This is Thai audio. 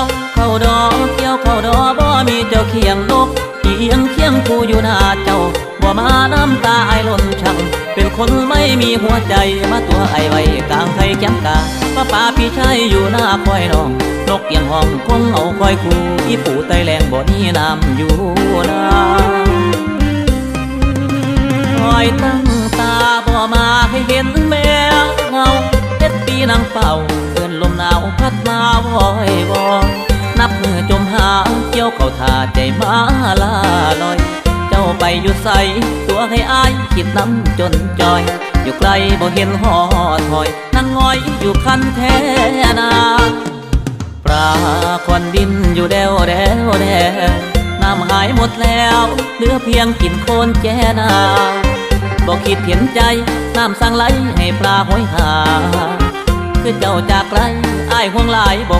วเข้าดอกเกี่ยวเข้าดอกบ่มีเจ้าเคียงนกเคียงเคียงคู่อยู่หน้าเจ้าบ่มาน้ำตาไอล้นช่างเป็นคนไม่มีหัวใจมาตัวไอไว้กลางไทยแก้มกาป้าพี่ชายอยู่หน้าคอยน้องนกเกียงห้องคงเอาคอยคู่อีปู่ไตแรงบ่นี้น้ำอยู่นาคอยตั้งตาบ่มาให้เห็นแมวเงาเจ็ดปีนางเฝ้าเดินลมหนาวพัดมาวอยบองนับมือจมหาเกี่ยวเข้าท่าใจมาลาลอยเจ้าไปอยู่ใสตัวให้อายคิดน้ำจนจอยอยู่ไกลบ่เห็นหอถอยนั่งงอยอยู่คันแท้นาปลาควันดินอยู่แดวแดวแดวน้ำหายหมดแล้วเหลือเพียงกินโคลนแจนาบอกคิดเห็นใจน้ำสั่งไหลให้ปลาหอยหาคือเจ้าจากไกลอ้ายห่วงหลายบอก